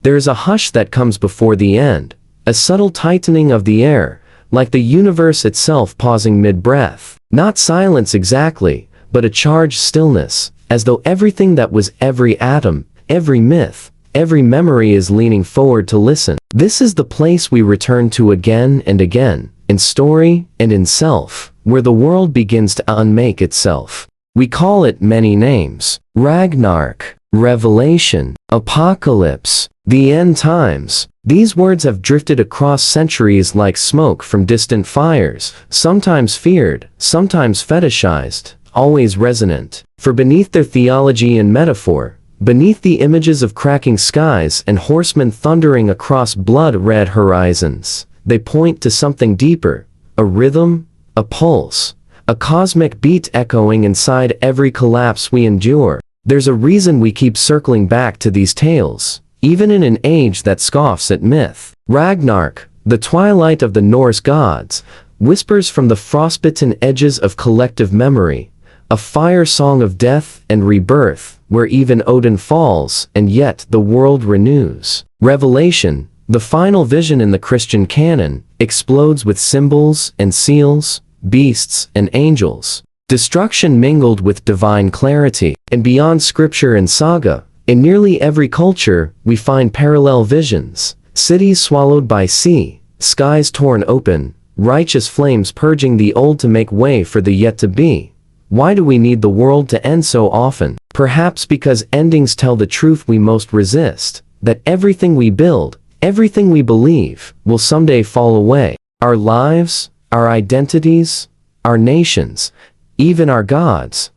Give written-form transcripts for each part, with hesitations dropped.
There is a hush that comes before the end, a subtle tightening of the air, like the universe itself pausing mid-breath. Not silence exactly, but a charged stillness, as though everything that was every atom, every myth, every memory is leaning forward to listen. This is the place we return to again and again, in story and in self, where the world begins to unmake itself. We call it many names: Ragnarök, Revelation, Apocalypse, the end times. These words have drifted across centuries like smoke from distant fires, sometimes feared, sometimes fetishized, always resonant. For beneath their theology and metaphor, beneath the images of cracking skies and horsemen thundering across blood-red horizons, they point to something deeper: a rhythm, a pulse, a cosmic beat echoing inside every collapse we endure. There's a reason we keep circling back to these tales, even in an age that scoffs at myth. Ragnarök, the twilight of the Norse gods, whispers from the frostbitten edges of collective memory, a fire song of death and rebirth, where even Odin falls and yet the world renews. Revelation, the final vision in the Christian canon, explodes with symbols and seals, beasts and angels, destruction mingled with divine clarity. And beyond scripture and saga, in nearly every culture, we find parallel visions: cities swallowed by sea, skies torn open, righteous flames purging the old to make way for the yet to be. Why do we need the world to end so often? Perhaps because endings tell the truth we most resist, that everything we build, everything we believe, will someday fall away. Our lives, our identities, our nations, even our gods.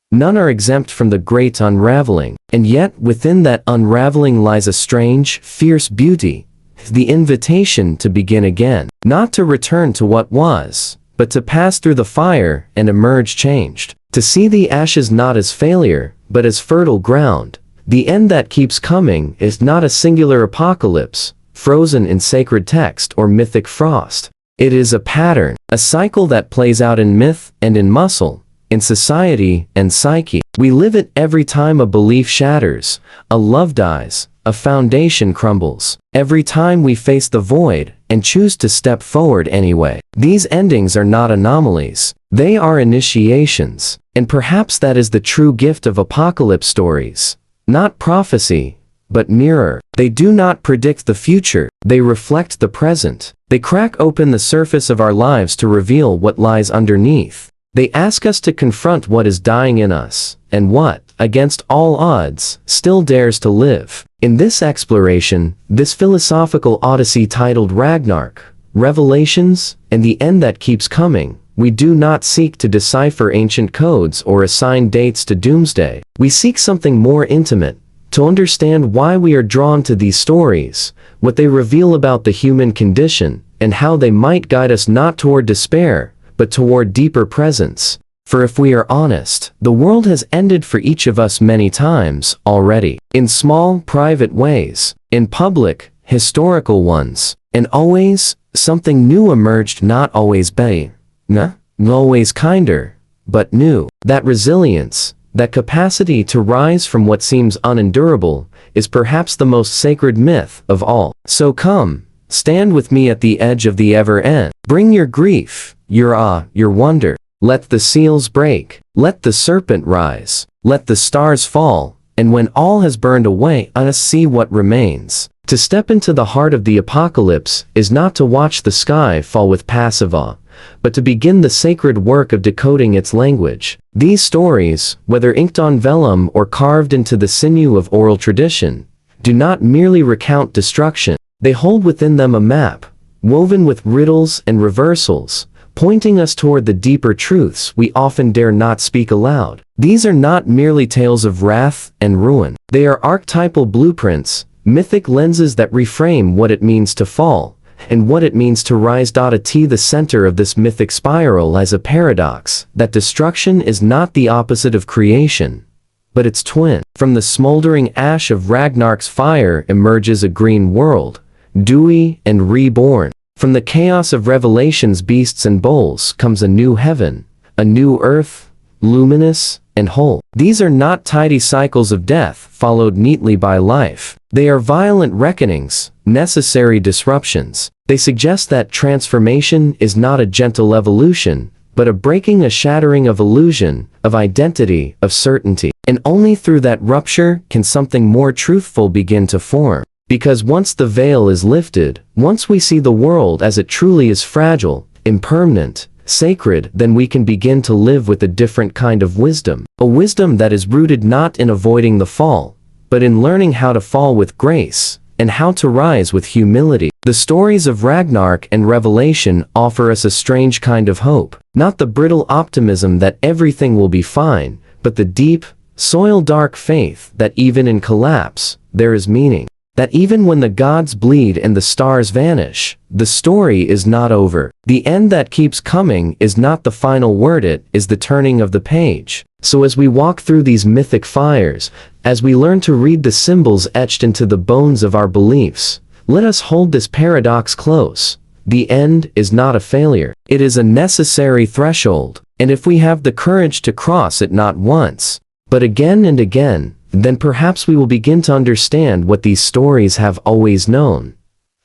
None are exempt from the great unraveling, and yet within that unraveling lies a strange, fierce beauty, the invitation to begin again, not to return to what was, but to pass through the fire and emerge changed, to see the ashes not as failure, but as fertile ground. The end that keeps coming is not a singular apocalypse, frozen in sacred text or mythic frost. It is a pattern, a cycle that plays out in myth and in muscle, in society and psyche. We live it every time a belief shatters, a love dies, a foundation crumbles. Every time we face the void and choose to step forward anyway. These endings are not anomalies. They are initiations. And perhaps that is the true gift of apocalypse stories. Not prophecy, but mirror. They do not predict the future. They reflect the present. They crack open the surface of our lives to reveal what lies underneath. They ask us to confront what is dying in us, and what, against all odds, still dares to live. In this exploration, this philosophical odyssey titled Ragnarök, Revelations, and the End That Keeps Coming, we do not seek to decipher ancient codes or assign dates to doomsday. We seek something more intimate, to understand why we are drawn to these stories, what they reveal about the human condition, and how they might guide us not toward despair, but toward deeper presence. For if we are honest, the world has ended for each of us many times already. In small, private ways, in public, historical ones, and always, something new emerged, not always better, always kinder, but new. That resilience, that capacity to rise from what seems unendurable, is perhaps the most sacred myth of all. So come, stand with me at the edge of the ever-end. Bring your grief, your awe, your wonder. Let the seals break. Let the serpent rise. Let the stars fall. And when all has burned away, let us see what remains. To step into the heart of the apocalypse is not to watch the sky fall with passive awe, but to begin the sacred work of decoding its language. These stories, whether inked on vellum or carved into the sinew of oral tradition, do not merely recount destruction. They hold within them a map, woven with riddles and reversals, pointing us toward the deeper truths we often dare not speak aloud. These are not merely tales of wrath and ruin. They are archetypal blueprints, mythic lenses that reframe what it means to fall, and what it means to rise. The center of this mythic spiral lies a paradox, that destruction is not the opposite of creation, but its twin. From the smoldering ash of Ragnarok's fire emerges a green world, dewy and reborn. From the chaos of Revelation's beasts and bowls comes a new heaven, a new earth, luminous and whole. These are not tidy cycles of death followed neatly by life. They are violent reckonings, necessary disruptions. They suggest that transformation is not a gentle evolution, but a breaking, a shattering of illusion, of identity, of certainty. And only through that rupture can something more truthful begin to form. Because once the veil is lifted, once we see the world as it truly is, fragile, impermanent, sacred, then we can begin to live with a different kind of wisdom. A wisdom that is rooted not in avoiding the fall, but in learning how to fall with grace, and how to rise with humility. The stories of Ragnarök and Revelation offer us a strange kind of hope. Not the brittle optimism that everything will be fine, but the deep, soil-dark faith that even in collapse, there is meaning. That even when the gods bleed and the stars vanish, the story is not over. The end that keeps coming is not the final word, it is the turning of the page. So as we walk through these mythic fires, as we learn to read the symbols etched into the bones of our beliefs, let us hold this paradox close. The end is not a failure. It is a necessary threshold. And if we have the courage to cross it not once, but again and again, then perhaps we will begin to understand what these stories have always known.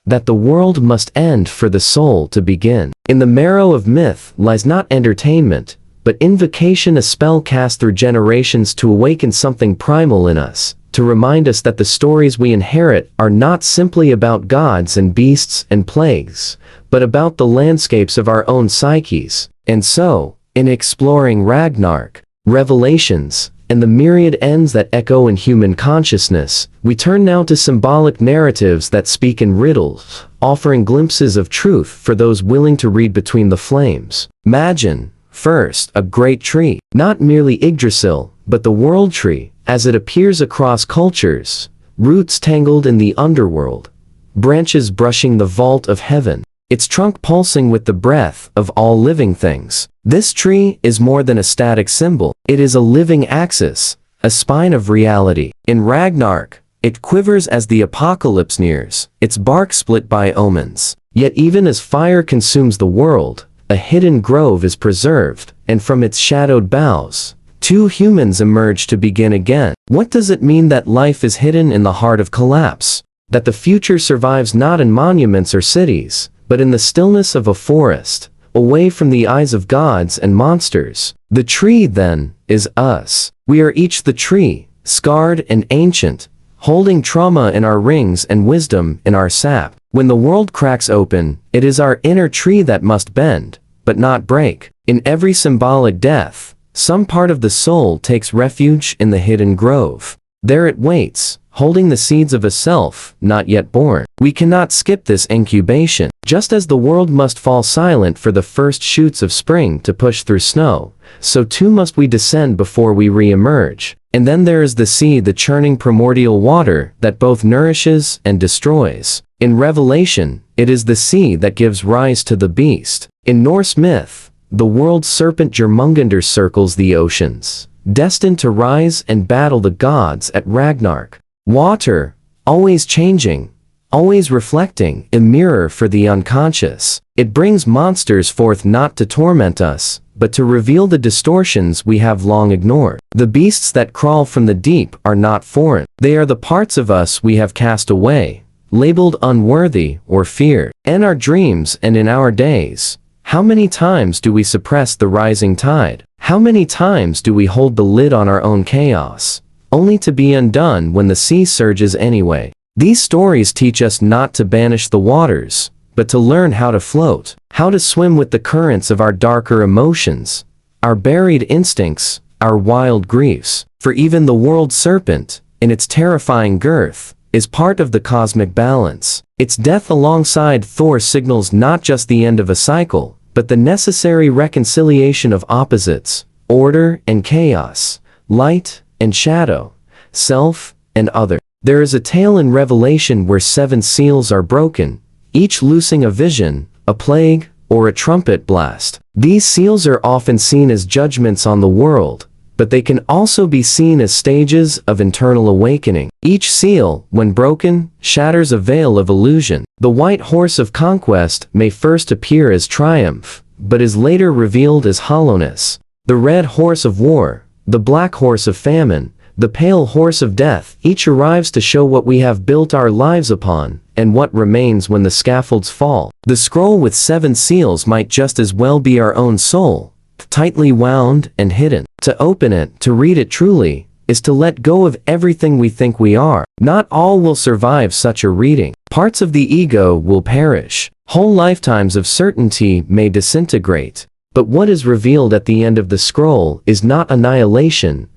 That the world must end for the soul to begin. In the marrow of myth lies not entertainment, but invocation, a spell cast through generations to awaken something primal in us, to remind us that the stories we inherit are not simply about gods and beasts and plagues, but about the landscapes of our own psyches. And so, in exploring Ragnarök, Revelations, and the myriad ends that echo in human consciousness, we turn now to symbolic narratives that speak in riddles, offering glimpses of truth for those willing to read between the flames. Imagine, first, a great tree, not merely Yggdrasil, but the world tree, as it appears across cultures, roots tangled in the underworld, branches brushing the vault of heaven, its trunk pulsing with the breath of all living things. This tree is more than a static symbol. It is a living axis, a spine of reality. In Ragnarök, it quivers as the apocalypse nears, its bark split by omens. Yet even as fire consumes the world, a hidden grove is preserved, and from its shadowed boughs, two humans emerge to begin again. What does it mean that life is hidden in the heart of collapse? That the future survives not in monuments or cities, but in the stillness of a forest, away from the eyes of gods and monsters. The tree, then, is us. We are each the tree, scarred and ancient, holding trauma in our rings and wisdom in our sap. When the world cracks open, it is our inner tree that must bend, but not break. In every symbolic death, some part of the soul takes refuge in the hidden grove. There it waits, holding the seeds of a self not yet born. We cannot skip this incubation. Just as the world must fall silent for the first shoots of spring to push through snow, so too must we descend before we re-emerge. And then there is the sea, the churning primordial water that both nourishes and destroys. In Revelation, it is the sea that gives rise to the beast. In Norse myth, the world serpent Jormungandr circles the oceans, destined to rise and battle the gods at Ragnarök. Water, always changing, always reflecting, a mirror for the unconscious. It brings monsters forth not to torment us, but to reveal the distortions we have long ignored. The beasts that crawl from the deep are not foreign. They are the parts of us we have cast away, labeled unworthy or feared. In our dreams and in our days, how many times do we suppress the rising tide? How many times do we hold the lid on our own chaos, only to be undone when the sea surges anyway? These stories teach us not to banish the waters, but to learn how to float, how to swim with the currents of our darker emotions, our buried instincts, our wild griefs. For even the world serpent, in its terrifying girth, is part of the cosmic balance. Its death alongside Thor signals not just the end of a cycle, but the necessary reconciliation of opposites, order and chaos, light and shadow, self and other. There is a tale in Revelation where 7 seals are broken, each loosing a vision, a plague, or a trumpet blast. These seals are often seen as judgments on the world, but they can also be seen as stages of internal awakening. Each seal, when broken, shatters a veil of illusion. The white horse of conquest may first appear as triumph, but is later revealed as hollowness. The red horse of war, the black horse of famine, the pale horse of death, each arrives to show what we have built our lives upon, and what remains when the scaffolds fall. The scroll with 7 seals might just as well be our own soul, tightly wound and hidden. To open it, to read it truly, is to let go of everything we think we are. Not all will survive such a reading. Parts of the ego will perish. Whole lifetimes of certainty may disintegrate. But what is revealed at the end of the scroll is not annihilation,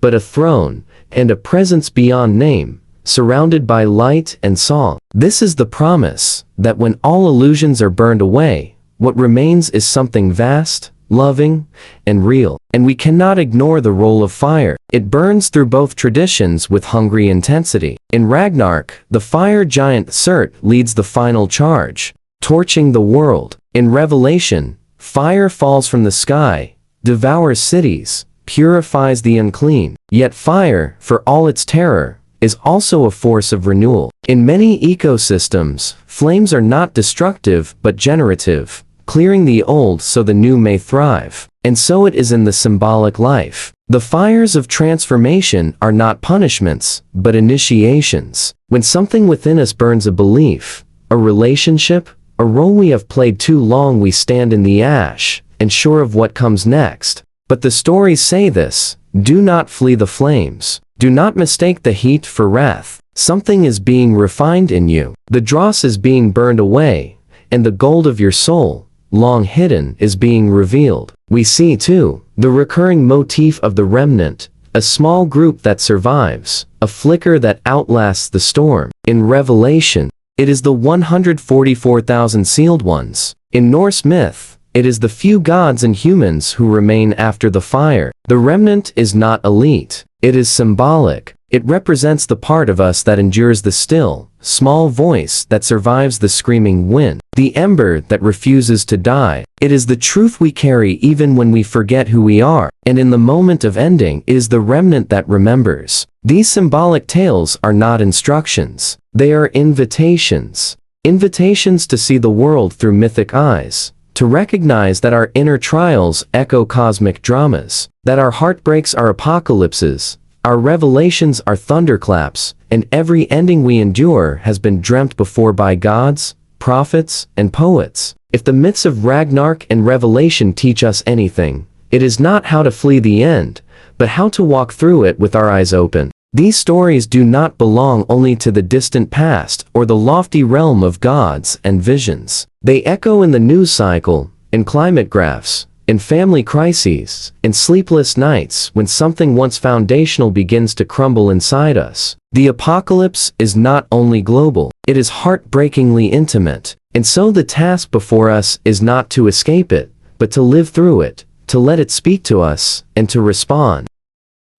but a throne, and a presence beyond name, surrounded by light and song. This is the promise, that when all illusions are burned away, what remains is something vast, loving, and real. And we cannot ignore the role of fire. It burns through both traditions with hungry intensity. In Ragnarök, the fire giant Surt leads the final charge, torching the world. In Revelation, fire falls from the sky, devours cities, purifies the unclean. Yet fire, for all its terror, is also a force of renewal. In many ecosystems, flames are not destructive but generative, clearing the old so the new may thrive. And so it is in the symbolic life. The fires of transformation are not punishments, but initiations. When something within us burns a belief, a relationship, a role we have played too long, we stand in the ash, and sure of what comes next. But the stories say this: do not flee the flames. Do not mistake the heat for wrath. Something is being refined in you. The dross is being burned away, and the gold of your soul, long hidden, is being revealed. We see, too, the recurring motif of the remnant, a small group that survives, a flicker that outlasts the storm. In Revelation, it is the 144,000 sealed ones. In Norse myth, it is the few gods and humans who remain after the fire. The remnant is not elite. It is symbolic. It represents the part of us that endures the still, small voice that survives the screaming wind, the ember that refuses to die. It is the truth we carry even when we forget who we are, and in the moment of ending, it is the remnant that remembers. These symbolic tales are not instructions. They are invitations. Invitations to see the world through mythic eyes, to recognize that our inner trials echo cosmic dramas, that our heartbreaks are apocalypses, our revelations are thunderclaps, and every ending we endure has been dreamt before by gods, prophets, and poets. If the myths of Ragnarök and Revelation teach us anything, it is not how to flee the end, but how to walk through it with our eyes open. These stories do not belong only to the distant past or the lofty realm of gods and visions. They echo in the news cycle, in climate graphs, in family crises, in sleepless nights when something once foundational begins to crumble inside us. The apocalypse is not only global, it is heartbreakingly intimate. And so the task before us is not to escape it, but to live through it, to let it speak to us, and to respond.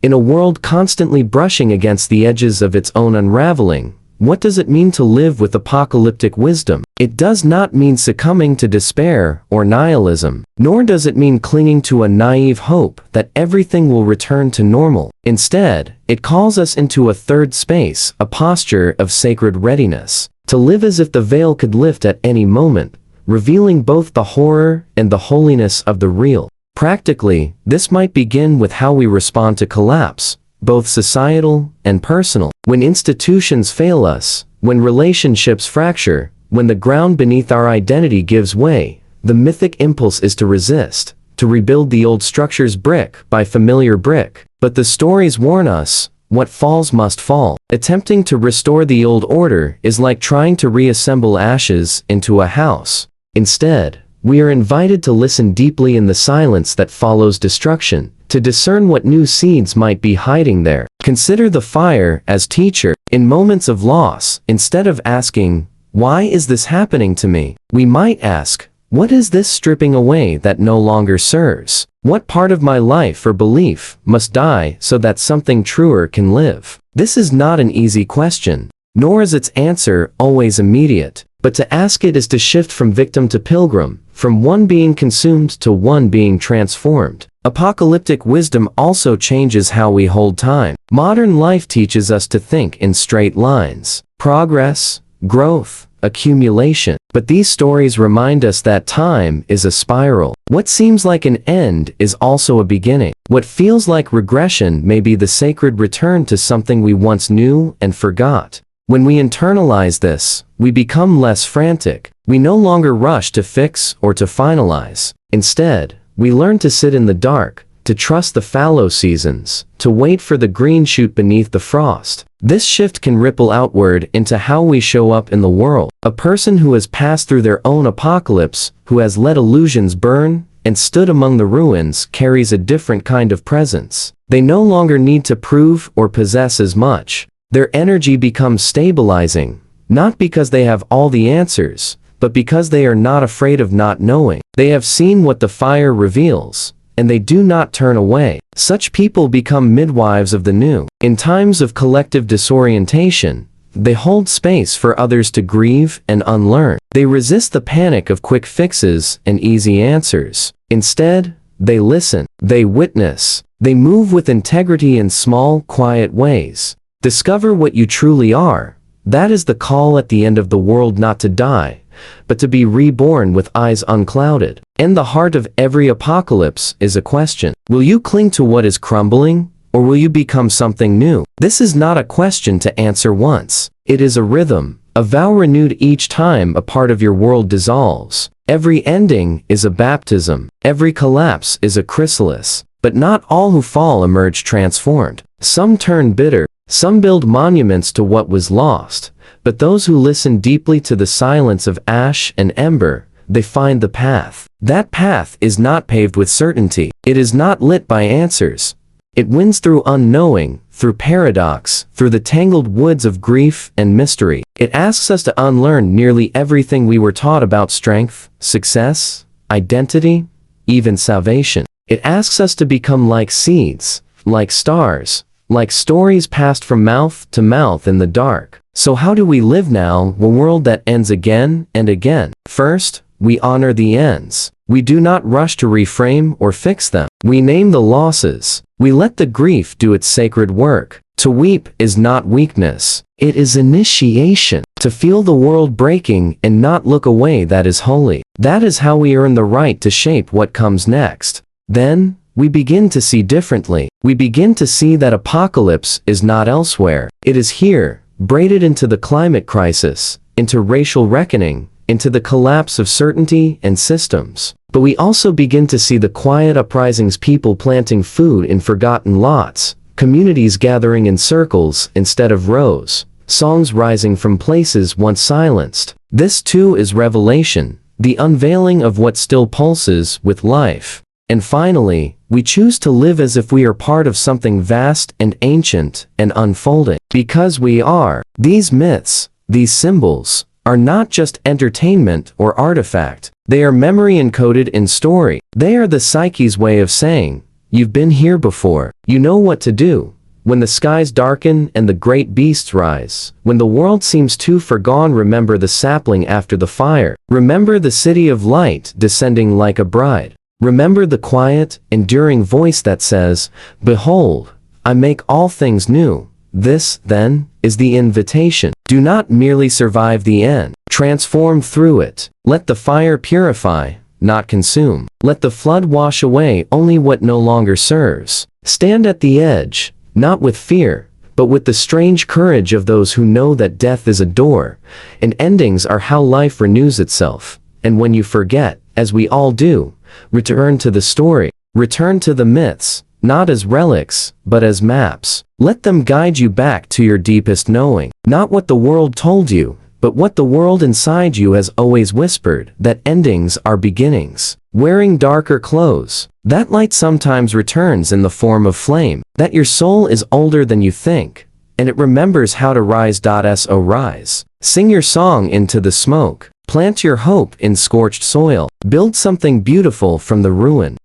In a world constantly brushing against the edges of its own unraveling, what does it mean to live with apocalyptic wisdom? It does not mean succumbing to despair or nihilism, nor does it mean clinging to a naive hope that everything will return to normal. Instead, it calls us into a third space, a posture of sacred readiness, to live as if the veil could lift at any moment, revealing both the horror and the holiness of the real. Practically, this might begin with how we respond to collapse, both societal and personal. When institutions fail us, when relationships fracture, when the ground beneath our identity gives way, the mythic impulse is to resist, to rebuild the old structures brick by familiar brick. But the stories warn us, what falls must fall. Attempting to restore the old order is like trying to reassemble ashes into a house. Instead, we are invited to listen deeply in the silence that follows destruction, to discern what new seeds might be hiding there. Consider the fire as teacher. In moments of loss, instead of asking, "Why is this happening to me?" we might ask, "What is this stripping away that no longer serves? What part of my life or belief must die so that something truer can live?" This is not an easy question, nor is its answer always immediate. But to ask it is to shift from victim to pilgrim, from one being consumed to one being transformed. Apocalyptic wisdom also changes how we hold time. Modern life teaches us to think in straight lines. Progress, growth, accumulation. But these stories remind us that time is a spiral. What seems like an end is also a beginning. What feels like regression may be the sacred return to something we once knew and forgot. When we internalize this, we become less frantic. We no longer rush to fix or to finalize. Instead, we learn to sit in the dark, to trust the fallow seasons, to wait for the green shoot beneath the frost. This shift can ripple outward into how we show up in the world. A person who has passed through their own apocalypse, who has let illusions burn, and stood among the ruins, carries a different kind of presence. They no longer need to prove or possess as much. Their energy becomes stabilizing, not because they have all the answers, but because they are not afraid of not knowing. They have seen what the fire reveals, and they do not turn away. Such people become midwives of the new. In times of collective disorientation, they hold space for others to grieve and unlearn. They resist the panic of quick fixes and easy answers. Instead, they listen, they witness, they move with integrity in small, quiet ways. Discover what you truly are. That is the call at the end of the world, not to die, but to be reborn with eyes unclouded. In the heart of every apocalypse is a question. Will you cling to what is crumbling, or will you become something new? This is not a question to answer once. It is a rhythm, a vow renewed each time a part of your world dissolves. Every ending is a baptism. Every collapse is a chrysalis. But not all who fall emerge transformed. Some turn bitter. Some build monuments to what was lost, but those who listen deeply to the silence of ash and ember, they find the path. That path is not paved with certainty. It is not lit by answers. It wins through unknowing, through paradox, through the tangled woods of grief and mystery. It asks us to unlearn nearly everything we were taught about strength, success, identity, even salvation. It asks us to become like seeds, like stars, like stories passed from mouth to mouth in the dark. So how do we live now, a world that ends again and again? First, we honor the ends. We do not rush to reframe or fix them. We name the losses. We let the grief do its sacred work. To weep is not weakness. It is initiation. To feel the world breaking and not look away, that is holy. That is how we earn the right to shape what comes next. Then, we begin to see differently. We begin to see that apocalypse is not elsewhere. It is here, braided into the climate crisis, into racial reckoning, into the collapse of certainty and systems. But we also begin to see the quiet uprisings, people planting food in forgotten lots, communities gathering in circles instead of rows, songs rising from places once silenced. This too is revelation, the unveiling of what still pulses with life. And finally, we choose to live as if we are part of something vast and ancient and unfolding. Because we are. These myths, these symbols, are not just entertainment or artifact. They are memory encoded in story. They are the psyche's way of saying, you've been here before. You know what to do. When the skies darken and the great beasts rise, when the world seems too far gone, remember the sapling after the fire. Remember the city of light descending like a bride. Remember the quiet, enduring voice that says, behold, I make all things new. This, then, is the invitation. Do not merely survive the end. Transform through it. Let the fire purify, not consume. Let the flood wash away only what no longer serves. Stand at the edge, not with fear, but with the strange courage of those who know that death is a door, and endings are how life renews itself. And when you forget, as we all do, return to the story. Return to the myths, not as relics, but as maps. Let them guide you back to your deepest knowing. Not what the world told you, but what the world inside you has always whispered, that endings are beginnings. Wearing darker clothes, that light sometimes returns in the form of flame. That your soul is older than you think, and it remembers how to rise. So rise. Sing your song into the smoke. Plant your hope in scorched soil. Build something beautiful from the ruin.